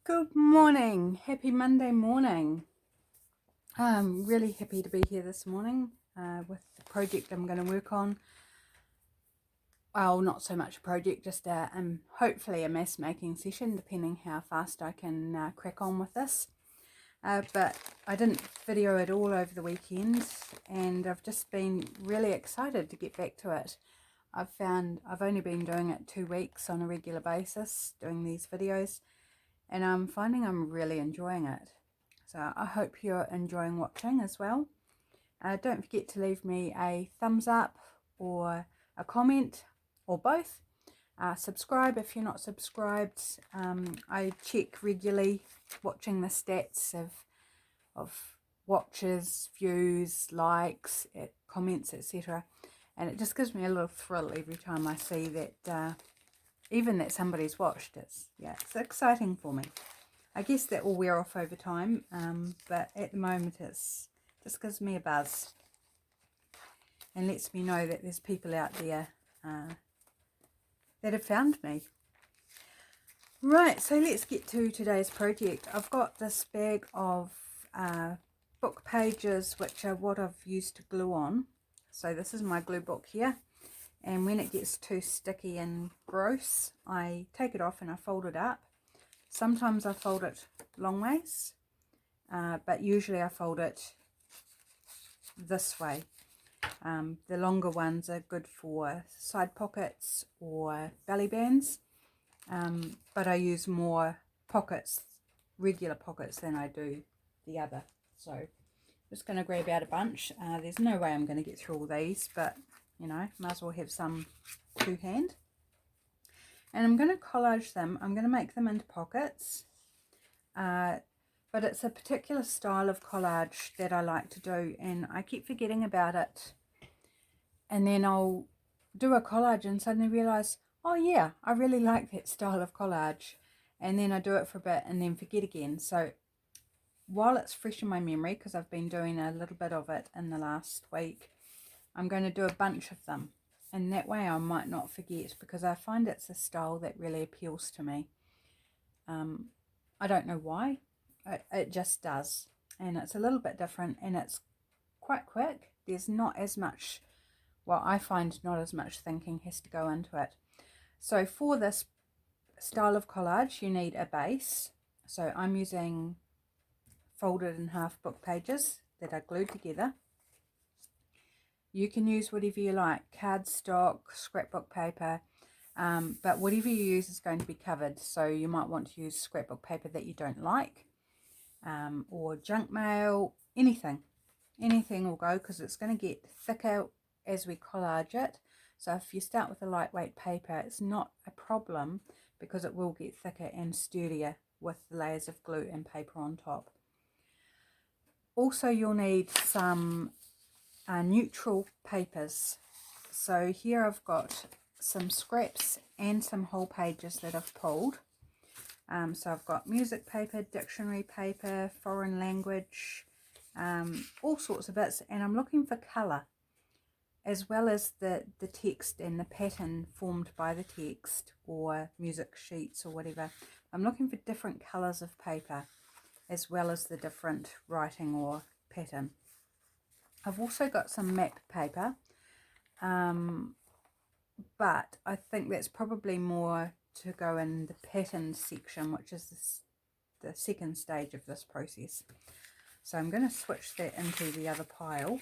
Good morning. Happy Monday morning. I'm really happy to be here this morning with the project I'm going to work on. Well, not so much a project, just hopefully a mass making session, depending how fast I can crack on with this. But I didn't video it all over the weekend, and I've just been really excited to get back to it. I've only been doing it 2 weeks on a regular basis, doing these videos, and I'm finding I'm really enjoying it. So I hope you're enjoying watching as well. Don't forget to leave me a thumbs up or a comment or both. Subscribe if you're not subscribed. I check regularly, watching the stats of watches, views, likes, comments, etc. And it just gives me a little thrill every time I see that even that somebody's watched. It's exciting for me. I guess that will wear off over time, but at the moment it's just gives me a buzz and lets me know that there's people out there that have found me. Right, so let's get to today's project. I've got this bag of book pages, which are what I've used to glue on. So this is my glue book here, and when it gets too sticky and gross, I take it off and I fold it up. Sometimes I fold it long ways, but usually I fold it this way. The longer ones are good for side pockets or belly bands, but I use more pockets, regular pockets, than I do the other. So I'm just going to grab out a bunch. There's no way I'm going to get through all these, but you know, might as well have some to hand. And I'm going to collage them. I'm going to make them into pockets, but it's a particular style of collage that I like to do, and I keep forgetting about it, and then I'll do a collage and suddenly realize, oh yeah, I really like that style of collage, and then I do it for a bit and then forget again. So while it's fresh in my memory, because I've been doing a little bit of it in the last week, I'm going to do a bunch of them. And that way I might not forget, because I find it's a style that really appeals to me. I don't know why, it just does. And it's a little bit different, and it's quite quick. There's not as much, well, I find not as much thinking has to go into it. So for this style of collage, you need a base. So I'm using folded in half book pages that are glued together. You can use whatever you like, cardstock, scrapbook paper, but whatever you use is going to be covered. So you might want to use scrapbook paper that you don't like, or junk mail, anything will go, because it's going to get thicker as we collage it. So if you start with a lightweight paper, it's not a problem, because it will get thicker and sturdier with the layers of glue and paper on top. Also, you'll need some neutral papers. So here I've got some scraps and some whole pages that I've pulled. So I've got music paper, dictionary paper, foreign language, all sorts of bits, and I'm looking for colour, as well as the text and the pattern formed by the text, or music sheets or whatever. I'm looking for different colours of paper, as well as the different writing or pattern. I've also got some map paper, but I think that's probably more to go in the pattern section, which is the second stage of this process. So I'm going to switch that into the other pile.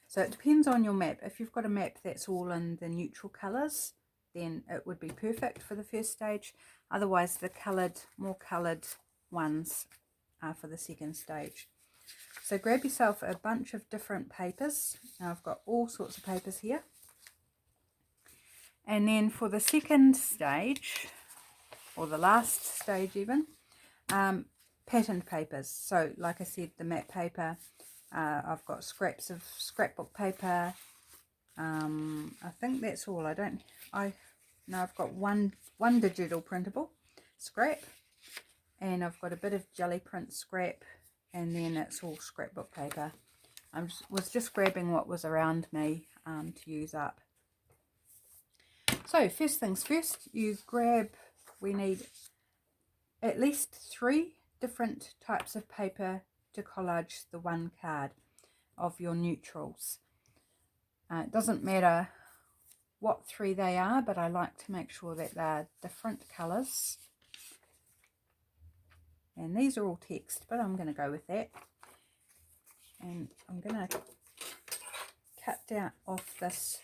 So it depends on your map. If you've got a map that's all in the neutral colours, then it would be perfect for the first stage. Otherwise, the more coloured ones are for the second stage. So grab yourself a bunch of different papers. Now I've got all sorts of papers here. And then for the second stage, or the last stage even, patterned papers. So like I said, the map paper, I've got scraps of scrapbook paper. I think that's all. I've got one digital printable scrap, and I've got a bit of jelly print scrap, and then it's all scrapbook paper. I was just grabbing what was around me to use up. So first things first, we need at least 3 different types of paper to collage the one card of your neutrals. It doesn't matter what 3 they are, but I like to make sure that they're different colours. And these are all text, but I'm going to go with that. And I'm going to cut down off this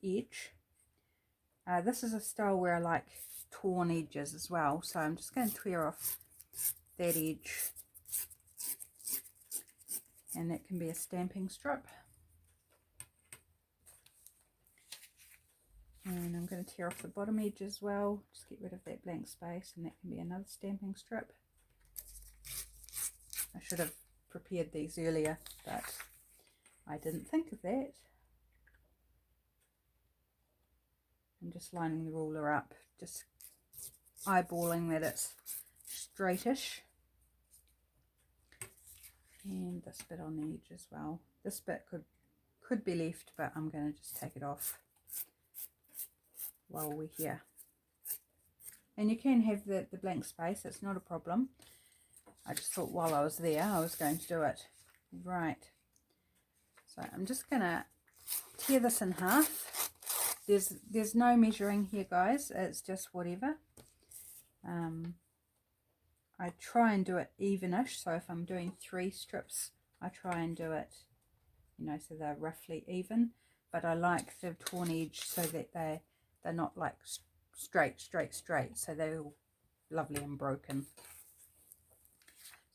edge. This is a style where I like torn edges as well, so I'm just going to tear off that edge, and that can be a stamping strip. And I'm going to tear off the bottom edge as well, just get rid of that blank space, and that can be another stamping strip. I should have prepared these earlier, but I didn't think of that. I'm just lining the ruler up, just eyeballing that it's straightish. And this bit on the edge as well. This bit could be left, but I'm going to just take it off while we're here. And you can have the blank space, it's not a problem. I just thought while I was there I was going to do it. Right, so I'm just going to tear this in half. There's no measuring here, guys, it's just whatever. I try and do it evenish, so if I'm doing 3 strips I try and do it, you know, so they're roughly even, but I like the torn edge so that they're not like straight, so they're all lovely and broken.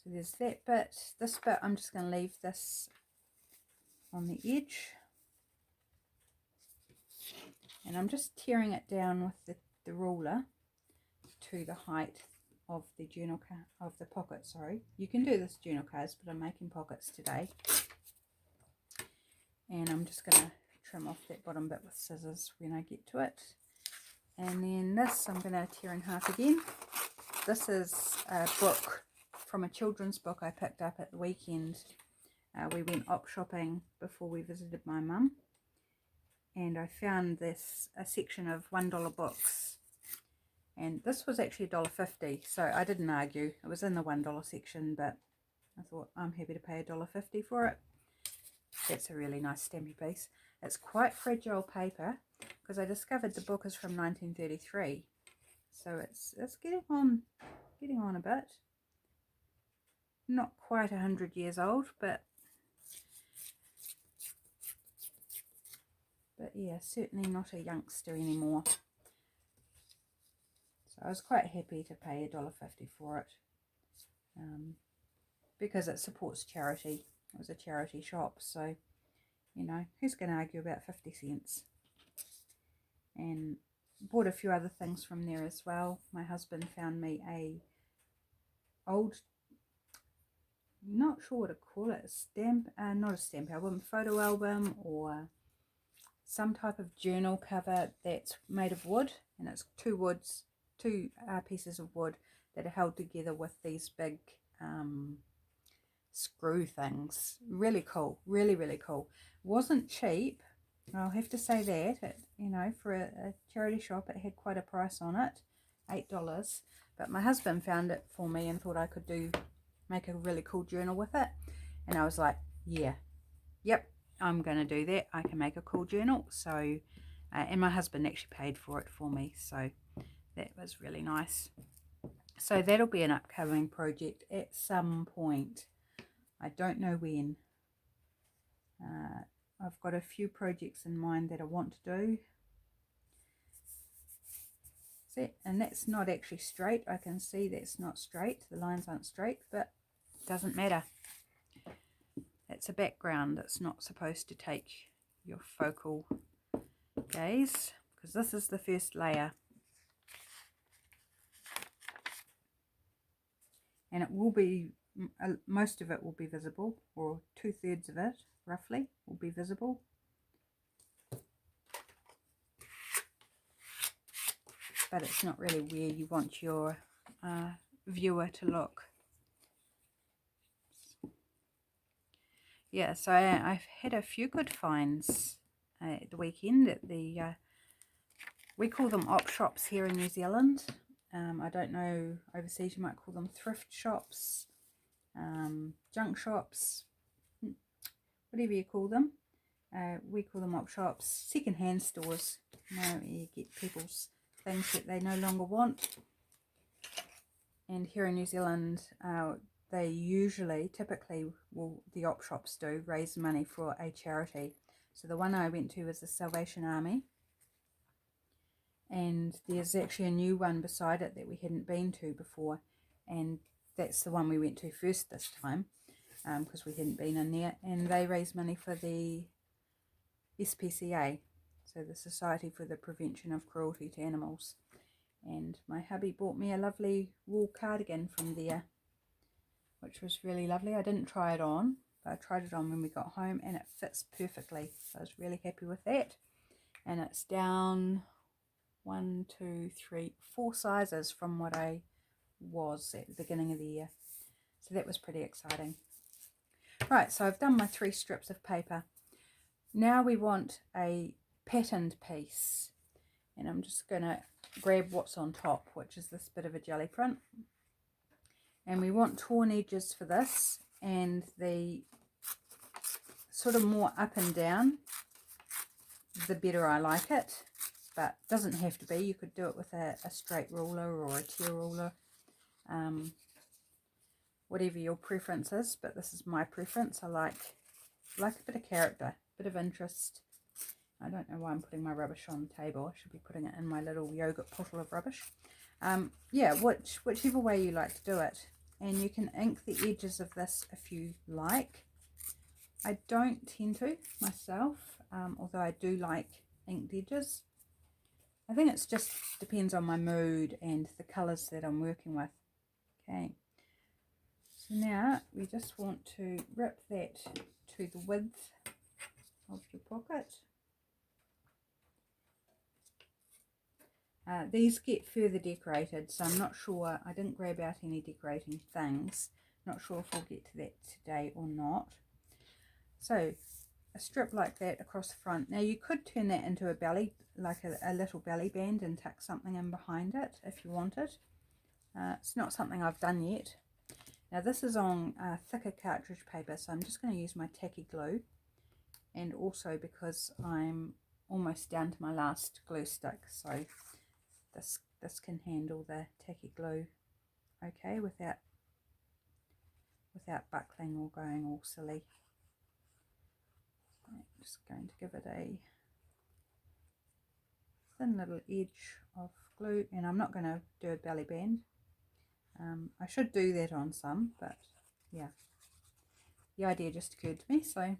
So there's that bit. This bit I'm just going to leave this on the edge, and I'm just tearing it down with the ruler to the height of the journal of the pocket. Sorry, you can do this journal cards, but I'm making pockets today. And I'm just going to trim off that bottom bit with scissors when I get to it. And then this I'm going to tear in half again. This is a book from a children's book I picked up at the weekend. We went op shopping before we visited my mum, and I found a section of $1 books. And this was actually $1.50, so I didn't argue. It was in the $1 section, but I thought I'm happy to pay $1.50 for it. That's a really nice stampy piece. It's quite fragile paper, because I discovered the book is from 1933, so it's getting on a bit. Not quite 100 years old, but yeah, certainly not a youngster anymore. So I was quite happy to pay $1.50 for it, because it supports charity. It was a charity shop, so, you know, who's going to argue about 50 cents? And bought a few other things from there as well. My husband found me a old, not sure what to call it, a stamp, not a stamp album, photo album, or some type of journal cover that's made of wood, and it's two pieces of wood that are held together with these big screw things. Really cool, really cool. Wasn't cheap, I'll have to say that. It, you know, for a charity shop, it had quite a price on it, $8. But my husband found it for me and thought I could make a really cool journal with it, and I was like, yep, I'm gonna do that. I can make a cool journal. So and my husband actually paid for it for me, so that was really nice. So that'll be an upcoming project at some point. I don't know when. I've got a few projects in mind that I want to do. See, and that's not actually straight. I can see that's not straight. The lines aren't straight, but it doesn't matter. It's a background that's not supposed to take your focal gaze, because this is the first layer. And it will be, most of it will be visible, or 2/3 of it roughly will be visible. But it's not really where you want your viewer to look. Yeah, so I've had a few good finds at the weekend at the, we call them op shops here in New Zealand. I don't know, overseas you might call them thrift shops, junk shops, whatever you call them. We call them op shops, second-hand stores, where you get people's things that they no longer want. And here in New Zealand, they typically the op shops do raise money for a charity. So the one I went to was the Salvation Army, and there's actually a new one beside it that we hadn't been to before, and that's the one we went to first this time, because we hadn't been in there, and they raise money for the SPCA, so the Society for the Prevention of Cruelty to Animals. And my hubby bought me a lovely wool cardigan from there, which was really lovely. I didn't try it on, but I tried it on when we got home, and it fits perfectly, so I was really happy with that. And it's down 4 sizes from what I was at the beginning of the year, so that was pretty exciting. Right, so I've done my 3 strips of paper. Now we want a patterned piece, and I'm just going to grab what's on top, which is this bit of a jelly print, and we want torn edges for this, and the sort of more up and down, the better I like it, but it doesn't have to be. You could do it with a straight ruler or a tear ruler, whatever your preference is, but this is my preference. I like a bit of character, a bit of interest. I don't know why I'm putting my rubbish on the table. I should be putting it in my little yogurt bottle of rubbish. Yeah, whichever way you like to do it. And you can ink the edges of this if you like. I don't tend to myself, although I do like inked edges. I think it's just depends on my mood and the colours that I'm working with. Okay, so now we just want to rip that to the width of your pocket. These get further decorated, so I'm not sure. I didn't grab out any decorating things. Not sure if we'll get to that today or not. So a strip like that across the front. Now you could turn that into a belly, like a little belly band, and tuck something in behind it if you wanted. It's not something I've done yet. Now this is on thicker cartridge paper, so I'm just going to use my tacky glue, and also because I'm almost down to my last glue stick, so this can handle the tacky glue okay without buckling or going all silly. I'm just going to give it a thin little edge of glue, and I'm not going to do a belly band. I should do that on some, but yeah, the idea just occurred to me, so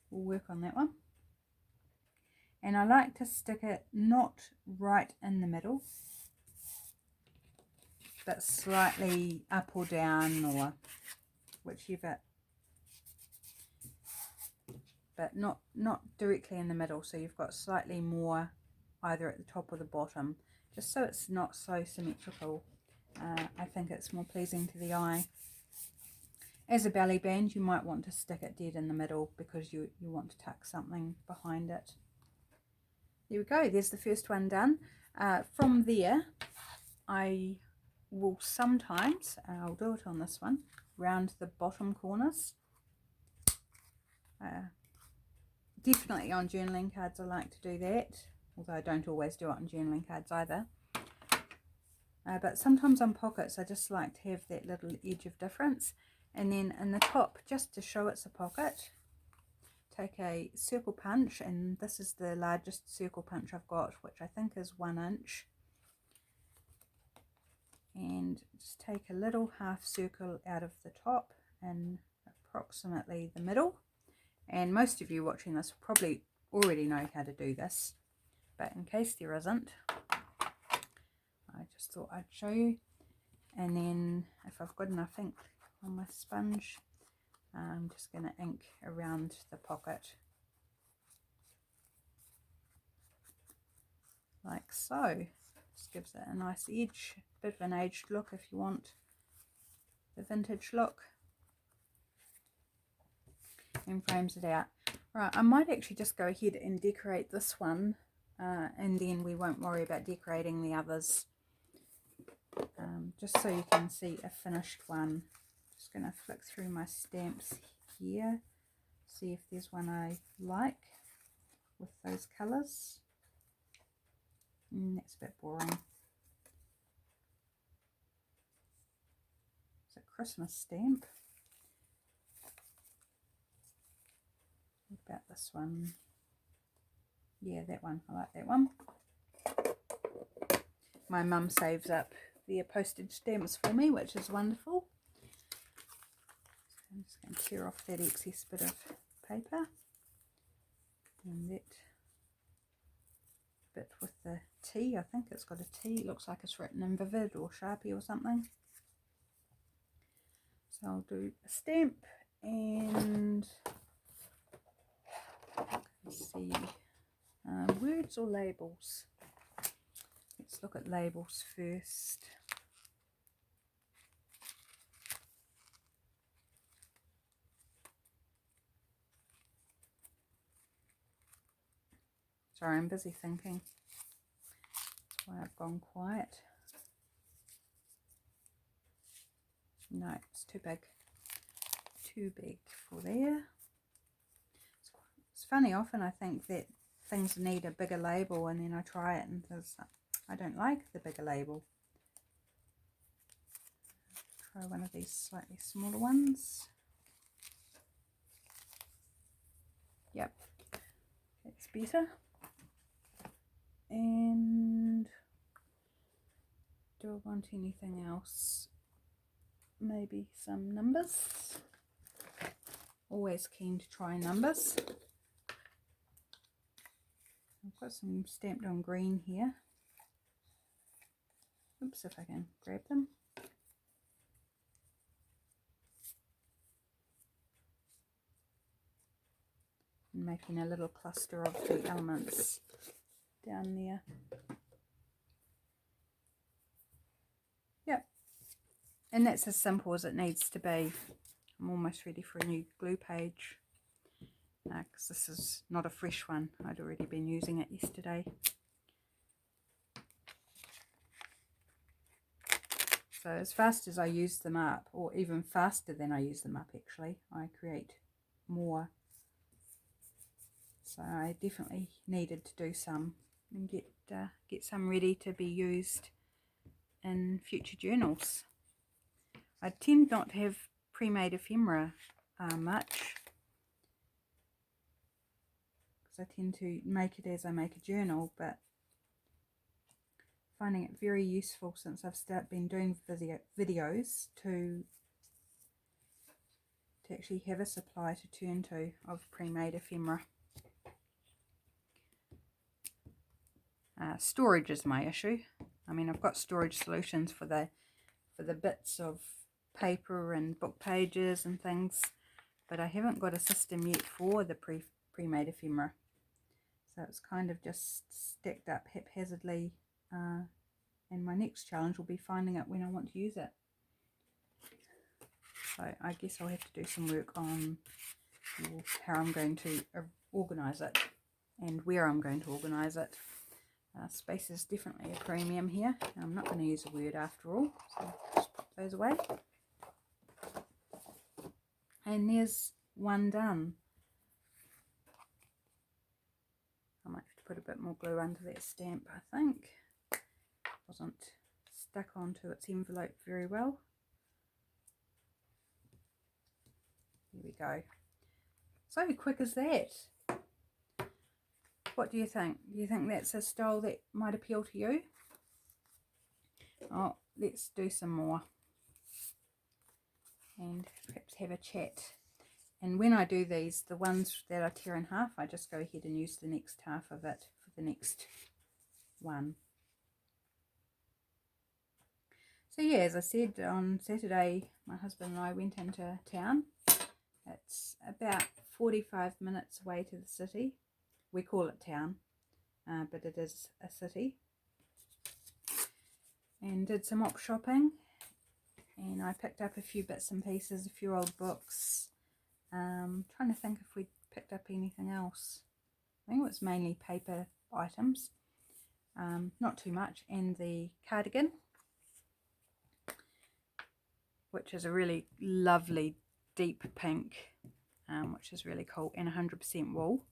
we'll work on that one. And I like to stick it not right in the middle, but slightly up or down, or whichever, but not directly in the middle, so you've got slightly more either at the top or the bottom, just so it's not so symmetrical. I think it's more pleasing to the eye. As a belly band, you might want to stick it dead in the middle because you want to tuck something behind it. There we go, there's the first one done. From there, I will sometimes, I'll do it on this one, round the bottom corners. Definitely on journaling cards I like to do that, although I don't always do it on journaling cards either. But sometimes on pockets I just like to have that little edge of difference. And then in the top, just to show it's a pocket, take a circle punch, and this is the largest circle punch I've got, which I think is 1 inch. And just take a little half circle out of the top and approximately the middle. And most of you watching this probably already know how to do this, but in case there isn't, I just thought I'd show you. And then if I've got enough ink on my sponge, I'm just going to ink around the pocket like so. Just gives it a nice edge, a bit of an aged look if you want the vintage look, and frames it out. Right, I might actually just go ahead and decorate this one, and then we won't worry about decorating the others just so you can see a finished one. Just going to flick through my stamps here, see if there's one I like with those colours. That's a bit boring. It's a Christmas stamp. What about this one? Yeah, that one. I like that one. My mum saves up their postage stamps for me, which is wonderful. So I'm just going to tear off that excess bit of paper. And that bit with the T, I think it's got a T. It looks like it's written in Vivid or Sharpie or something. So I'll do a stamp and let's see, words or labels? Let's look at labels first. Sorry, I'm busy thinking. That's why I've gone quiet. No, it's too big. Too big for there. It's funny, often I think that things need a bigger label and then I try it and I don't like the bigger label. Try one of these slightly smaller ones. Yep, that's better. And do I want anything else? Maybe some numbers. Always keen to try numbers. I've got some stamped on green here. Oops, if I can grab them. And making a little cluster of the elements down there. Yep. And that's as simple as it needs to be. I'm almost ready for a new glue page. Because this is not a fresh one. I'd already been using it yesterday. So as fast as I use them up, or even faster than I use them up actually, I create more. So I definitely needed to do some and get some ready to be used in future journals. I tend not to have pre-made ephemera much, because I tend to make it as I make a journal, but finding it very useful since I've been doing videos to actually have a supply to turn to of pre-made ephemera. Storage is my issue. I mean, I've got storage solutions for the bits of paper and book pages and things, but I haven't got a system yet for the pre-made ephemera. So it's kind of just stacked up haphazardly, and my next challenge will be finding it when I want to use it. So I guess I'll have to do some work on how I'm going to organise it and where I'm going to organise it. Space is definitely a premium here. I'm not going to use a word after all, so just pop those away. And there's one done. I might have to put a bit more glue under that stamp, I think. Wasn't stuck onto its envelope very well. There we go. So quick as that. What do you think? Do you think that's a style that might appeal to you? Oh, let's do some more and perhaps have a chat. And when I do these, the ones that I tear in half, I just go ahead and use the next half of it for the next one. So yeah, as I said, on Saturday my husband and I went into town. It's about 45 minutes away to the city. We call it town, but it is a city. And did some op shopping, and I picked up a few bits and pieces, a few old books. Trying to think if we picked up anything else. I think it was mainly paper items, not too much, and the cardigan. which is a really lovely deep pink, which is really cool, and 100% wool,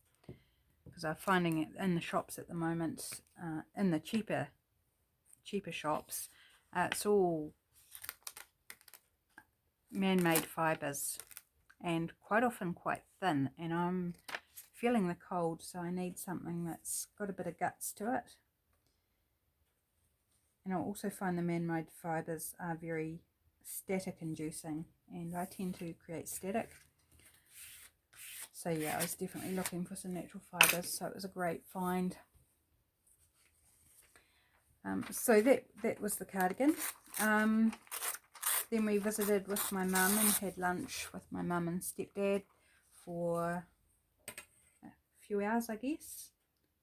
because I'm finding it in the shops at the moment, in the cheaper shops, it's all man-made fibres, and quite often quite thin, and I'm feeling the cold, so I need something that's got a bit of guts to it. And I also find the man-made fibres are very static inducing, and I tend to create static. So yeah, I was definitely looking for some natural fibres, so it was a great find. So that was the cardigan. Then we visited with my mum and had lunch with my mum and stepdad for a few hours, I guess,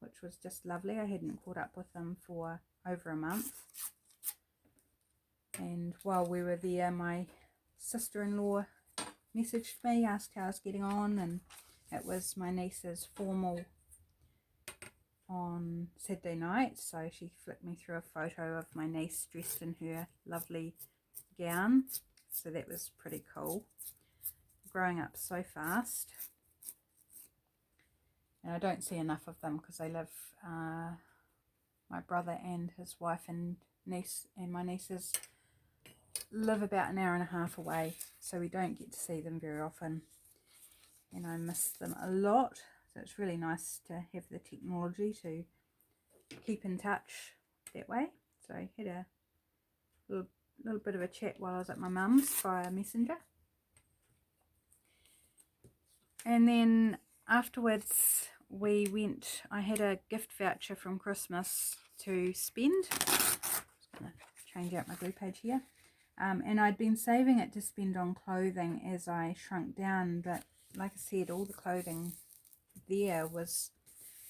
which was just lovely. I hadn't caught up with them for over a month. And while we were there, my sister-in-law messaged me, asked how I was getting on, and it was my niece's formal on Saturday night, so she flicked me through a photo of my niece dressed in her lovely gown, so that was pretty cool. Growing up so fast, and I don't see enough of them because they live, my brother and his wife and niece and my nieces live about an hour and a half away, so we don't get to see them very often, and I miss them a lot. So it's really nice to have the technology to keep in touch that way. So I had a little bit of a chat while I was at my mum's via Messenger, and then afterwards we went, I had a gift voucher from Christmas to spend. I'm just going to change out my glue page here. And I'd been saving it to spend on clothing as I shrunk down, but like I said, all the clothing there was,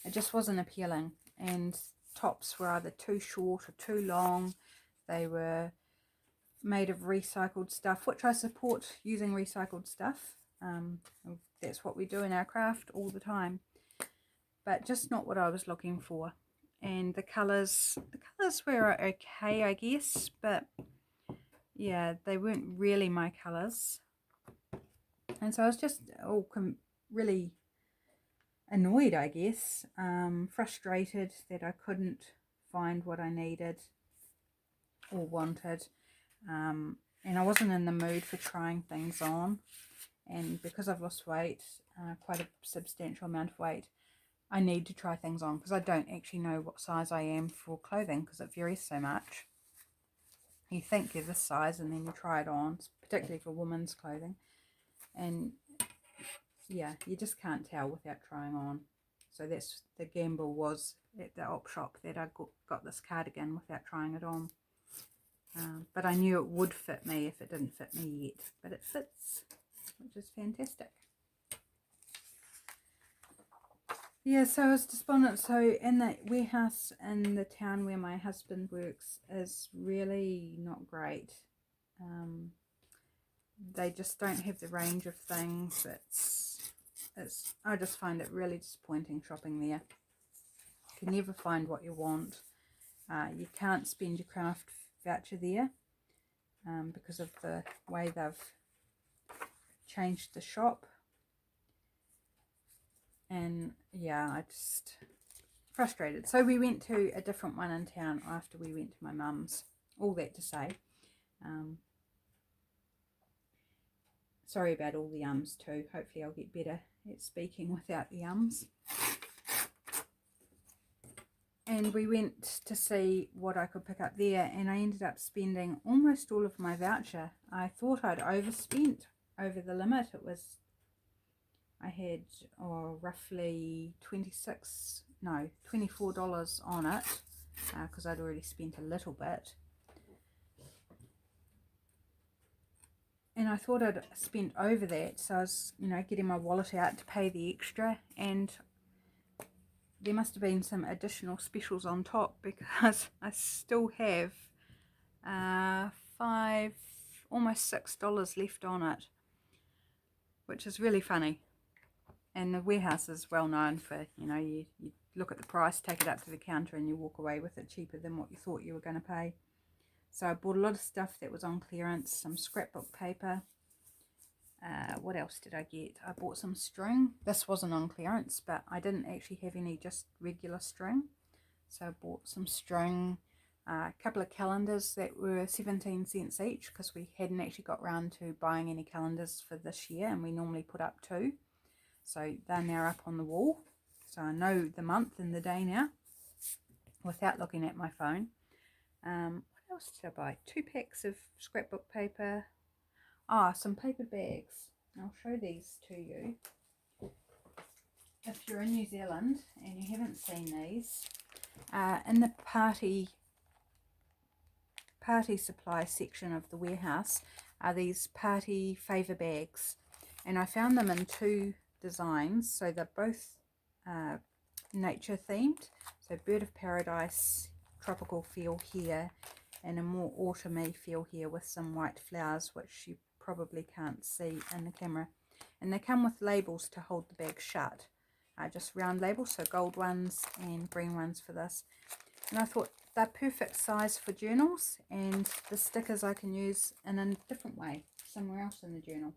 it just wasn't appealing, and tops were either too short or too long. They were made of recycled stuff, which I support, using recycled stuff. That's what we do in our craft all the time, but just not what I was looking for. And the colours were okay, I guess, but yeah, they weren't really my colours, and so I was just really annoyed, I guess, frustrated that I couldn't find what I needed or wanted, and I wasn't in the mood for trying things on. And because I've lost weight, quite a substantial amount of weight, I need to try things on, because I don't actually know what size I am for clothing, because it varies so much. You think you're this size and then you try it on, particularly for women's clothing, and yeah, you just can't tell without trying on. So that's the gamble, was at the op shop, that I got this cardigan without trying it on. But I knew it would fit me if it didn't fit me yet, but it fits, which is fantastic. Yeah, so I was despondent. So in the warehouse in the town where my husband works is really not great. They just don't have the range of things. I just find it really disappointing shopping there. You can never find what you want. You can't spend your craft voucher there because of the way they've changed the shop. And yeah, I just frustrated. So we went to a different one in town after we went to my mum's. All that to say, sorry about all the ums too. Hopefully I'll get better at speaking without the ums. And we went to see what I could pick up there, and I ended up spending almost all of my voucher. I thought I'd overspent over the limit. I had roughly $24 on it, because I'd already spent a little bit. And I thought I'd spent over that, so I was, getting my wallet out to pay the extra, and there must have been some additional specials on top, because I still have almost $6 left on it, which is really funny. And the warehouse is well known for, you look at the price, take it up to the counter, and you walk away with it cheaper than what you thought you were going to pay. So I bought a lot of stuff that was on clearance, some scrapbook paper. What else did I get? I bought some string. This wasn't on clearance, but I didn't actually have any just regular string. So I bought some string, a couple of calendars that were 17 cents each because we hadn't actually got round to buying any calendars for this year, and we normally put up 2. So they're now up on the wall. So I know the month and the day now without looking at my phone. What else did I buy? 2 packs of scrapbook paper. Some paper bags. I'll show these to you. If you're in New Zealand and you haven't seen these, in the party supply section of the warehouse are these party favour bags, and I found them in 2 designs. So they're both nature themed, so bird of paradise tropical feel here, and a more autumny feel here with some white flowers, which you probably can't see in the camera. And they come with labels to hold the bag shut, just round labels, so gold ones and green ones for this. And I thought they're perfect size for journals, and the stickers I can use in a different way somewhere else in the journal.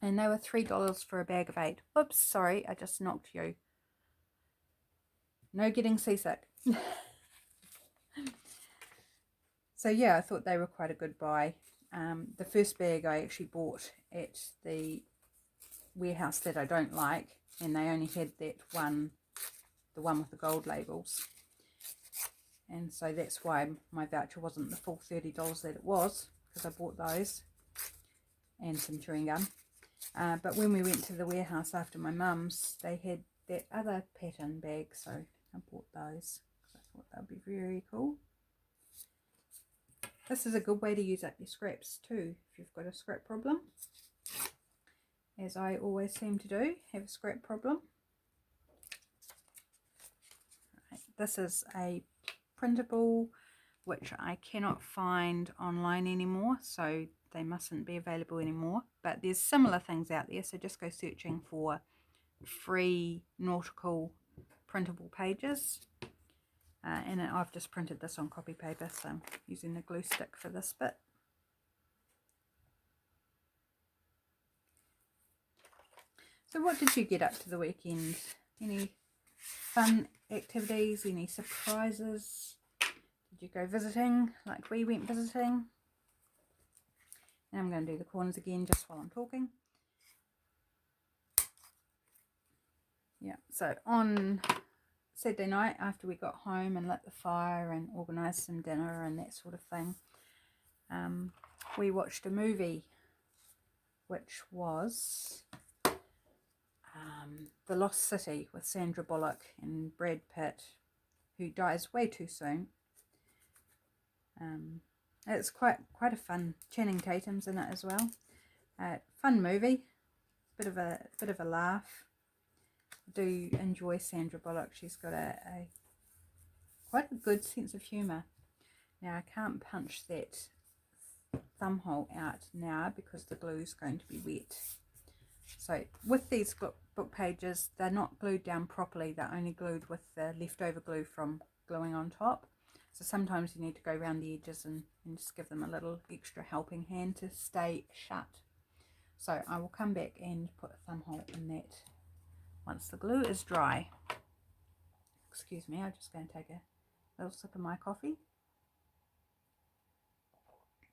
And they were $3 for a bag of 8. Oops, sorry, I just knocked you. No getting seasick. So yeah, I thought they were quite a good buy. The first bag I actually bought at the warehouse that I don't like, and they only had that one, the one with the gold labels. And so that's why my voucher wasn't the full $30 that it was, because I bought those and some chewing gum. But when we went to the warehouse after my mum's, they had that other pattern bag, so I bought those because I thought they'd be very cool. This is a good way to use up your scraps too, if you've got a scrap problem, as I always seem to do, have a scrap problem. Right, this is a printable, which I cannot find online anymore, so they mustn't be available anymore, but there's similar things out there, so just go searching for free nautical printable pages. And I've just printed this on copy paper, so I'm using the glue stick for this bit. So what did you get up to the weekend? Any fun activities? Any surprises? Did you go visiting like we went visiting? And I'm going to do the corners again just while I'm talking. Yeah, so on Saturday night, after we got home and lit the fire and organised some dinner and that sort of thing, we watched a movie, which was The Lost City with Sandra Bullock and Brad Pitt, who dies way too soon. It's quite a fun. Channing Tatum's in it as well. Fun movie, bit of a laugh. Do enjoy Sandra Bullock. She's got quite a good sense of humour. Now I can't punch that thumb hole out now because the glue's going to be wet. So with these book pages, they're not glued down properly, they're only glued with the leftover glue from gluing on top. So sometimes you need to go around the edges and just give them a little extra helping hand to stay shut. So I will come back and put a thumb hole in that once the glue is dry. Excuse me, I'm just going to take a little sip of my coffee.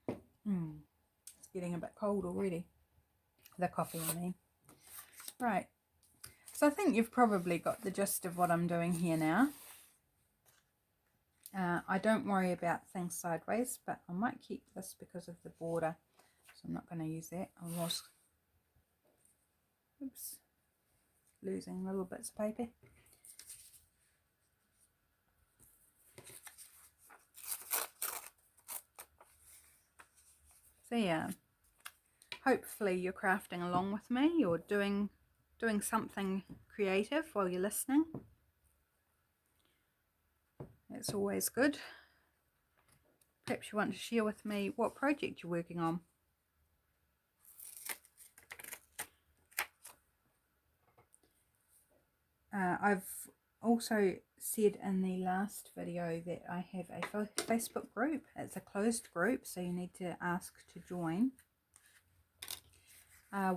It's getting a bit cold already. The coffee, I mean. Right, so I think you've probably got the gist of what I'm doing here now. I don't worry about things sideways, but I might keep this because of the border, so I'm not going to use that. I was losing little bits of paper. So yeah, hopefully you're crafting along with me or doing something creative while you're listening. It's always good. Perhaps you want to share with me what project you're working on. I've also said in the last video that I have a Facebook group. It's a closed group, so you need to ask to join,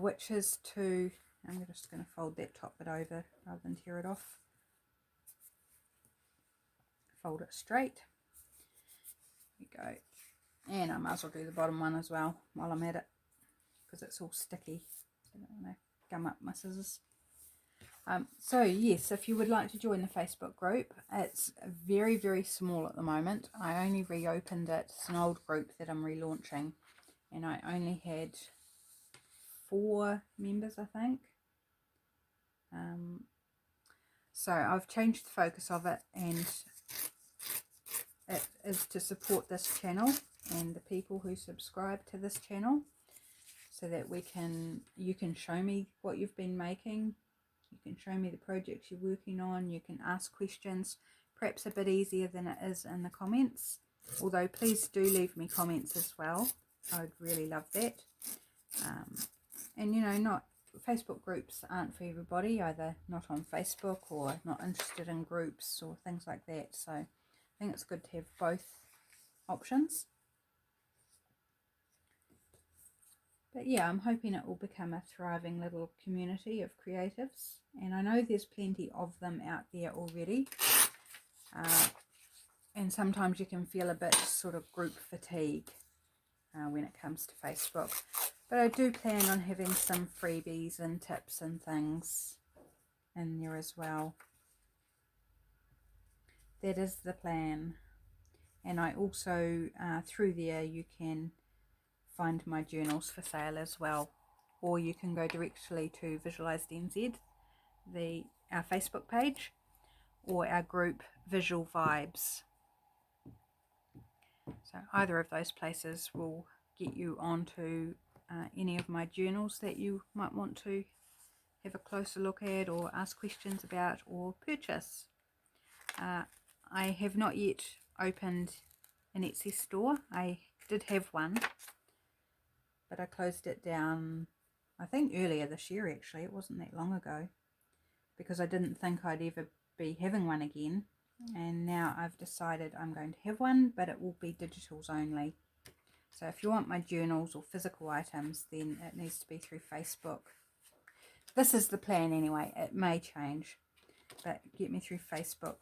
which is to, I'm just going to fold that top bit over rather than tear it off. Fold it straight. There we go. And I might as well do the bottom one as well while I'm at it, because it's all sticky. I don't want to gum up my scissors. So yes, if you would like to join the Facebook group, it's very, very small at the moment. I only reopened it. It's an old group that I'm relaunching, and I only had 4 members, I think. So I've changed the focus of it, and it is to support this channel and the people who subscribe to this channel, so that you can show me what you've been making. You can show me the projects you're working on. You can ask questions, perhaps a bit easier than it is in the comments. Although please do leave me comments as well. I would really love that. And you know, not Facebook groups aren't for everybody, either not on Facebook or not interested in groups or things like that. So I think it's good to have both options. But yeah, I'm hoping it will become a thriving little community of creatives. And I know there's plenty of them out there already. And sometimes you can feel a bit sort of group fatigue when it comes to Facebook. But I do plan on having some freebies and tips and things in there as well. That is the plan. And I also, through there, you can find my journals for sale as well, or you can go directly to Visualized NZ, our Facebook page, or our group Visual Vibes. So either of those places will get you onto any of my journals that you might want to have a closer look at, or ask questions about, or purchase. I have not yet opened an Etsy store. I did have one, but I closed it down, I think earlier this year actually. It wasn't that long ago, because I didn't think I'd ever be having one again. And now I've decided I'm going to have one, but it will be digitals only. So if you want my journals or physical items, then it needs to be through Facebook. This is the plan anyway. It may change, but get me through Facebook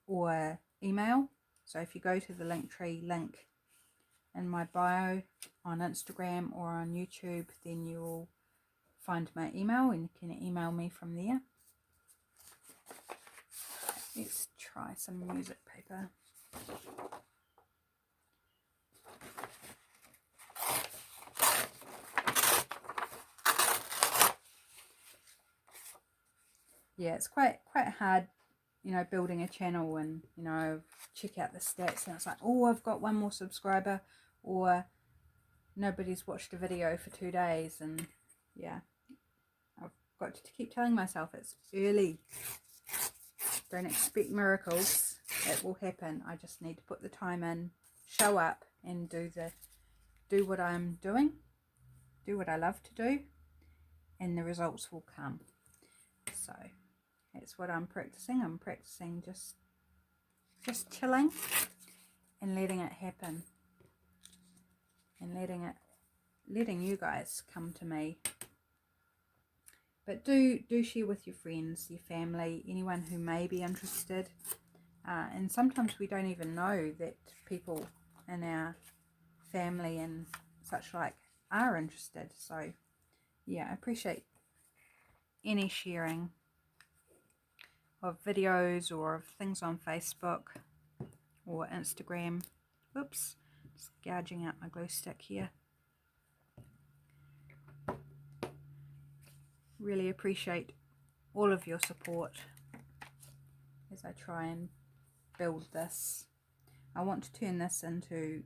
or email. So if you go to the Linktree link in my bio on Instagram or on YouTube, then you'll find my email and you can email me from there. Let's try some music paper. Yeah, it's quite hard, you know, building a channel and, you know, check out the stats and it's like, oh, I've got 1 more subscriber, or nobody's watched a video for 2 days. And yeah, I've got to keep telling myself it's early. Don't expect miracles. It will happen. I just need to put the time in, show up, and do what I'm doing, do what I love to do, and the results will come. So that's what I'm practicing. I'm practicing just chilling and letting it happen, and letting you guys come to me. But do share with your friends, your family, anyone who may be interested. And sometimes we don't even know that people in our family and such like are interested. So yeah, I appreciate any sharing of videos or of things on Facebook or Instagram. Whoops, just gouging out my glue stick here. Really appreciate all of your support as I try and build this. I want to turn this into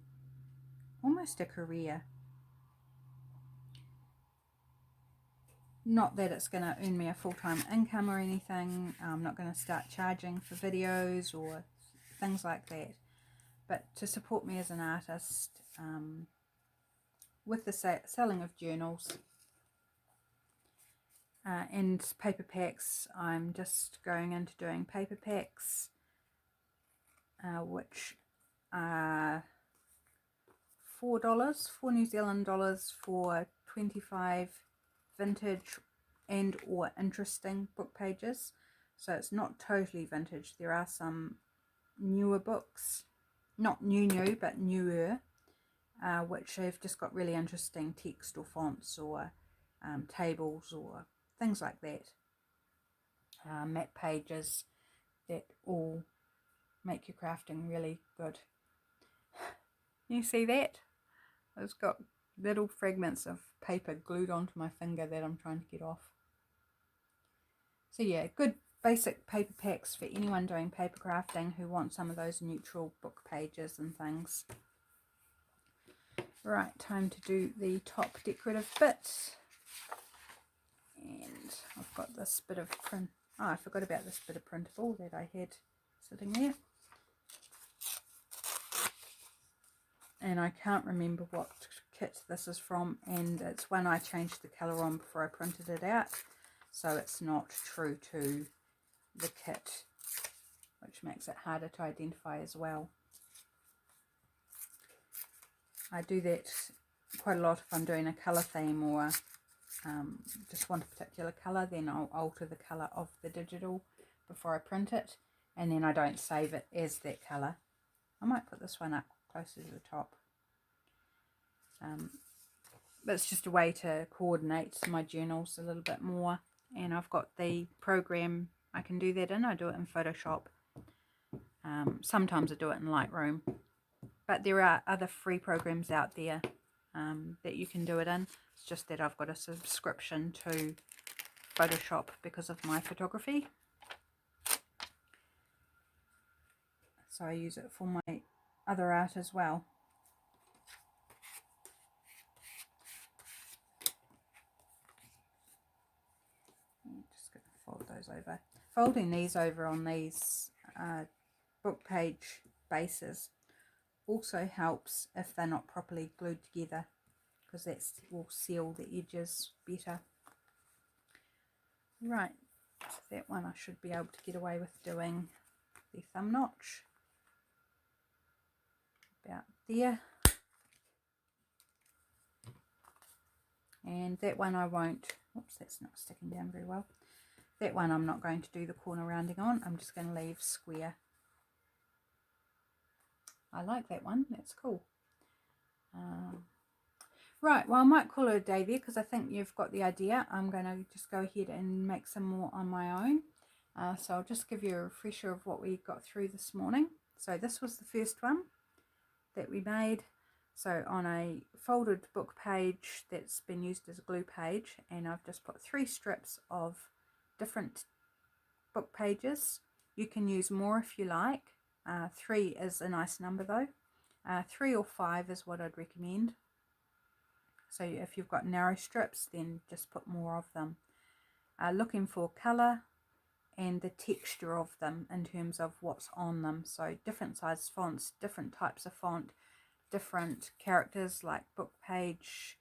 almost a career. Not that it's going to earn me a full-time income or anything. I'm not going to start charging for videos or things like that. But to support me as an artist with the selling of journals. and paper packs. I'm just going into doing paper packs, which are $4, 4 New Zealand dollars for 25 vintage and or interesting book pages. So it's not totally vintage. There are some newer books, not new, but newer, which have just got really interesting text or fonts or tables or things like that. Map pages that all make your crafting really good. You see that? It's got little fragments of paper glued onto my finger that I'm trying to get off. So yeah, good basic paper packs for anyone doing paper crafting who wants some of those neutral book pages and things. Right, time to do the top decorative bits. And I've got this bit of print. Oh, I forgot about this bit of printable that I had sitting there. And I can't remember what kit this is from, and it's one I changed the colour on before I printed it out, so it's not true to the kit, which makes it harder to identify as well. I do that quite a lot if I'm doing a colour theme or just want a particular colour, then I'll alter the colour of the digital before I print it, and then I don't save it as that colour. I might put this one up closer to the top. But it's just a way to coordinate my journals a little bit more, and I've got the program I can do that in. I do it in Photoshop. Sometimes I do it in Lightroom, but there are other free programs out there that you can do it in. It's just that I've got a subscription to Photoshop because of my photography, so I use it for my other art as well. I'm just going to fold those over. Folding these over on these book page bases also helps if they're not properly glued together, because that will seal the edges better. Right, so that one I should be able to get away with doing the thumb notch about there, and that one I won't. Oops, that's not sticking down very well. That one I'm not going to do the corner rounding on. I'm just going to leave square. I like that one, that's cool. Right, well I might call it a day there because I think you've got the idea. I'm going to just go ahead and make some more on my own. So I'll just give you a refresher of what we got through this morning. So this was the first one that we made. So on a folded book page that's been used as a glue page, and I've just put 3 strips of different book pages. You can use more if you like. 3 is a nice number though. 3 or 5 is what I'd recommend. So if you've got narrow strips, then just put more of them. Looking for colour and the texture of them in terms of what's on them. So different size fonts, different types of font, different characters like book page,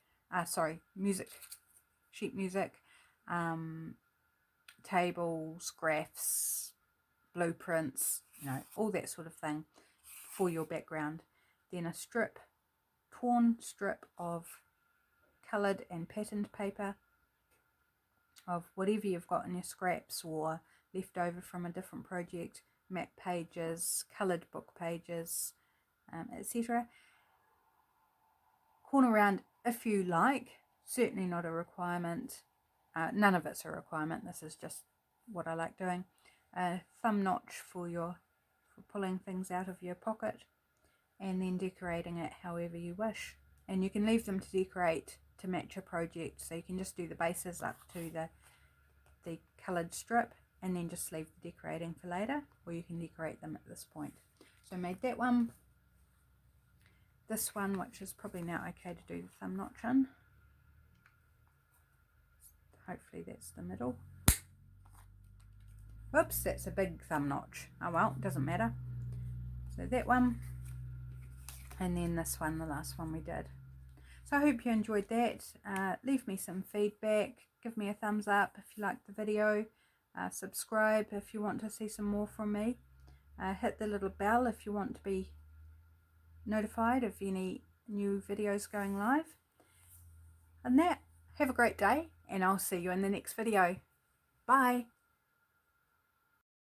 music, sheet music, tables, graphs, blueprints, you know, all that sort of thing for your background. Then a torn strip of coloured and patterned paper of whatever you've got in your scraps or left over from a different project, map pages, coloured book pages, etc. Corner round if you like, certainly not a requirement. None of it's a requirement, this is just what I like doing. A thumb notch for pulling things out of your pocket, and then decorating it however you wish. And you can leave them to decorate to match your project, so you can just do the bases up to the coloured strip and then just leave the decorating for later, or you can decorate them at this point. So I made that one, this one, which is probably now okay to do the thumb notch in. Hopefully that's the middle. Whoops, that's a big thumb notch. Oh well, doesn't matter. So that one, and then this one, the last one we did. So I hope you enjoyed that. Leave me some feedback, give me a thumbs up if you liked the video, subscribe if you want to see some more from me, hit the little bell if you want to be notified of any new videos going live. And that, have a great day, and I'll see you in the next video. Bye.